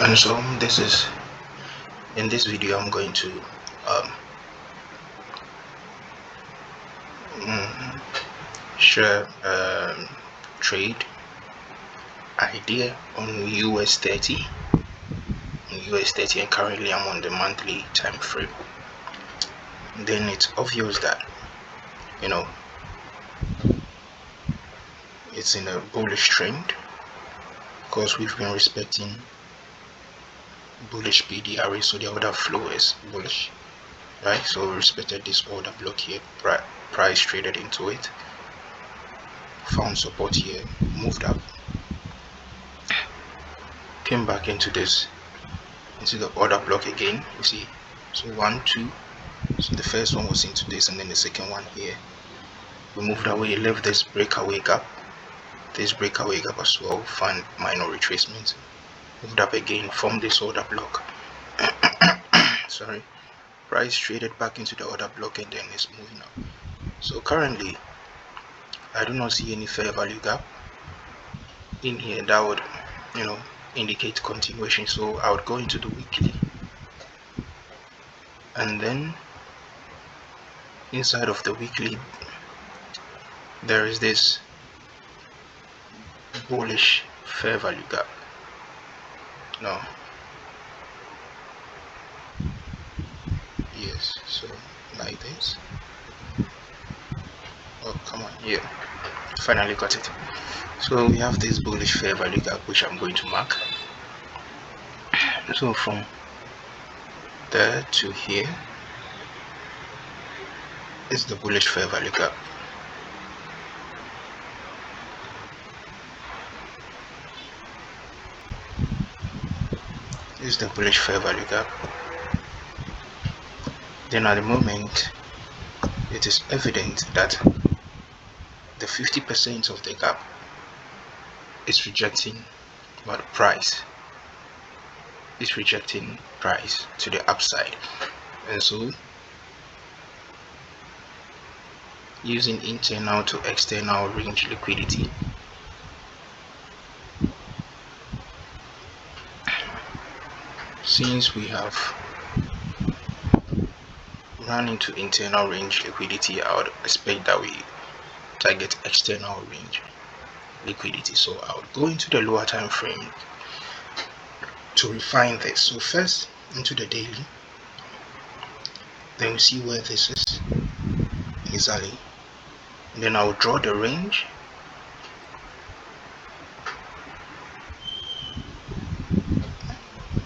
And so this is, in this video I'm going to share trade idea on US30, and currently I'm on the monthly time frame. Then it's obvious that it's in a bullish trend because we've been respecting bullish PDRA, so the order flow is bullish, right? So we respected this order block here, price traded into it, found support here, moved up, came back into the order block again. You see, so 1 2, so the first one was into this, and then the second one here, we moved away, left this breakaway gap as well, found minor retracement, moved up again from this order block. Sorry, price traded back into the order block, and then it's moving up. So currently I do not see any fair value gap in here that would indicate continuation. So I would go into the weekly, and then inside of the weekly there is this bullish fair value gap. Yes, so like this. Oh, come on, yeah, finally got it. So we have this bullish fair value gap, which I'm going to mark. So from there to here is the bullish fair value gap. This is the bullish fair value gap. Then at the moment it is evident that the 50% of the gap is rejecting what price is rejecting price to the upside, and so using internal to external range liquidity, since we have run into internal range liquidity, I would expect that we target external range liquidity. So I would go into the lower time frame to refine this. So first into the daily, then we see where this is exactly, and then I will draw the range,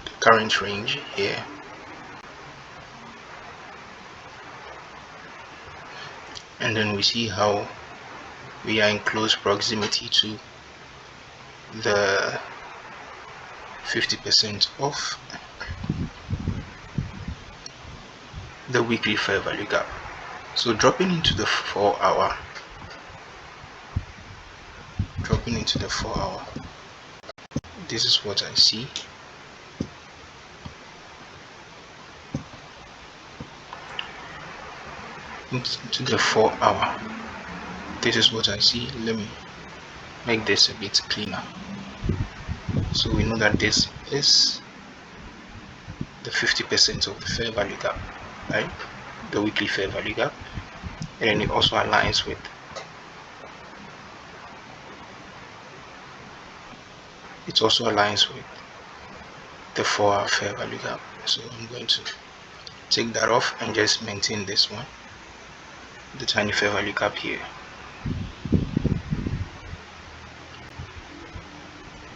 the current range here, and then we see how we are in close proximity to the 50% of the weekly fair value gap. So dropping into the 4 hour, this is what I see. Into the 4 hour, this is what I see. Let me make this a bit cleaner. So we know that this is the 50% of the fair value gap, right? The weekly fair value gap, and then it also aligns with the 4 hour fair value gap. So I'm going to take that off and just maintain this one, the tiny fair value gap here,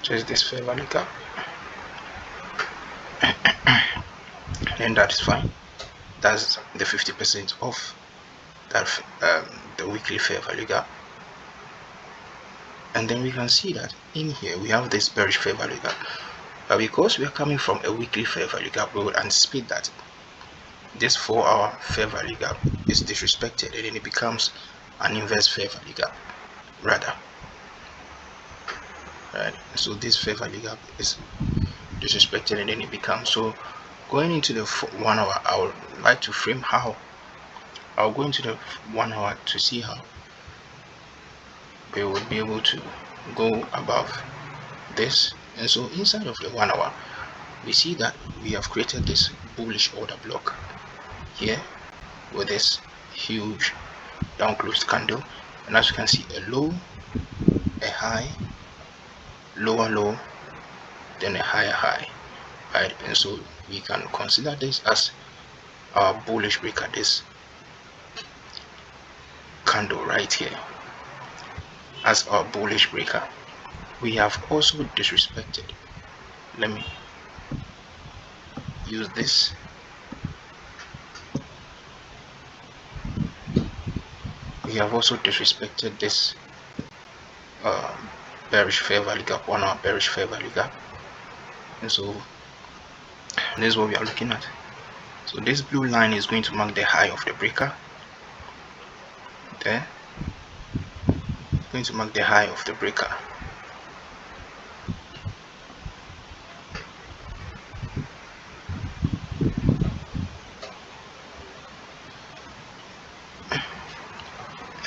just this fair value gap, and that is fine. That's the 50% of that the weekly fair value gap. And then we can see that in here we have this bearish fair value gap, but because we are coming from a weekly fair value gap, we would anticipate that this 4 hour fair value gap is disrespected, and then it becomes an inverse fair value gap rather, right? So this fair value gap is disrespected, and then it becomes, so going into the 1 hour, I would like to frame how I'll go into the 1 hour to see how we would be able to go above this. And so inside of the 1 hour, we see that we have created this bullish order block here with this huge down closed candle, and as you can see, a low, a high, lower low, then a higher high, right? And so we can consider this as our bullish breaker, this candle right here, as our bullish breaker. We have also disrespected, let me use this, we have also disrespected this bearish fair value gap, on our bearish fair value gap. And so this is what we are looking at. So this blue line is going to mark the high of the breaker there, it's going to mark the high of the breaker.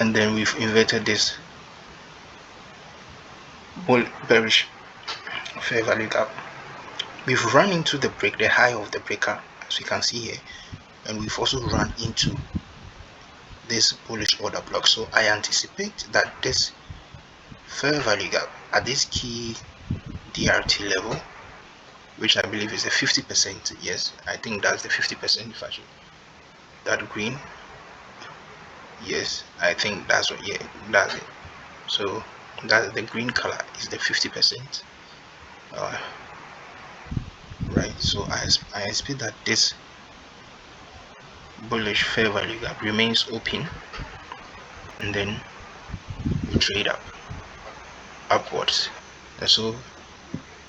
And then we've inverted this bearish fair value gap. We've run into the high of the breaker, as you can see here, and we've also run into this bullish order block. So I anticipate that this fair value gap at this key DRT level, which I believe is a 50%, yes, I think that's the 50%, if I should, that green, yes, I think that's what, yeah, that's it. So that the green color is the 50%, right? So I expect that this bullish fair value gap remains open, and then we trade upwards. And so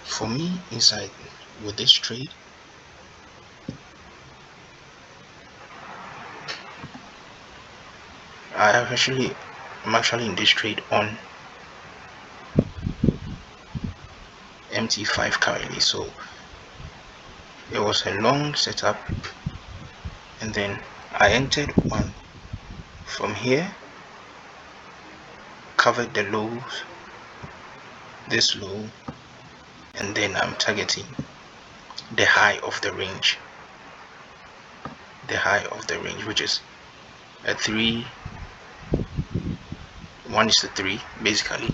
for me, inside with this trade, I'm actually in this trade on MT5 currently. So it was a long setup, and then I entered one from here, covered the lows, this low, and then I'm targeting the high of the range, which is a 1:3, basically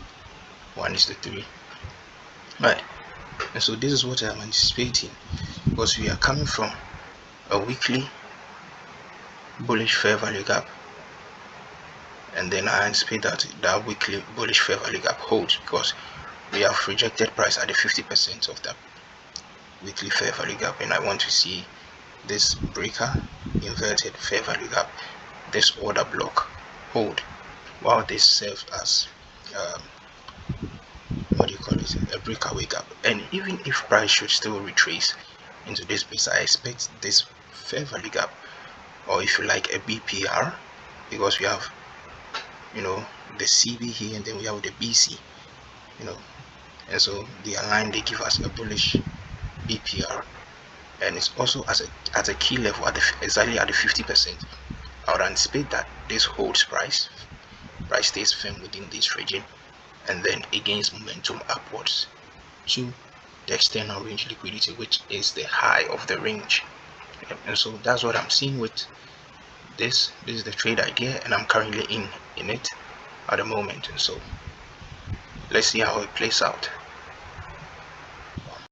1:3, right? And so this is what I'm anticipating, because we are coming from a weekly bullish fair value gap, and then I anticipate that weekly bullish fair value gap holds, because we have rejected price at the 50% of that weekly fair value gap, and I want to see this breaker, inverted fair value gap, this order block hold, while this serves as what do you call it, a breakaway gap. And even if price should still retrace into this place, I expect this fair value gap, or if you like, a BPR, because we have, you know, the CB here, and then we have the BC, you know, and so they align, they give us a bullish BPR, and it's also at a key level exactly at the 50%. I would anticipate that this holds price stays firm within this region, and then it gains momentum upwards to the external range liquidity, which is the high of the range. And so that's what I'm seeing with this. This is the trade idea, and I'm currently in it at the moment. And so let's see how it plays out.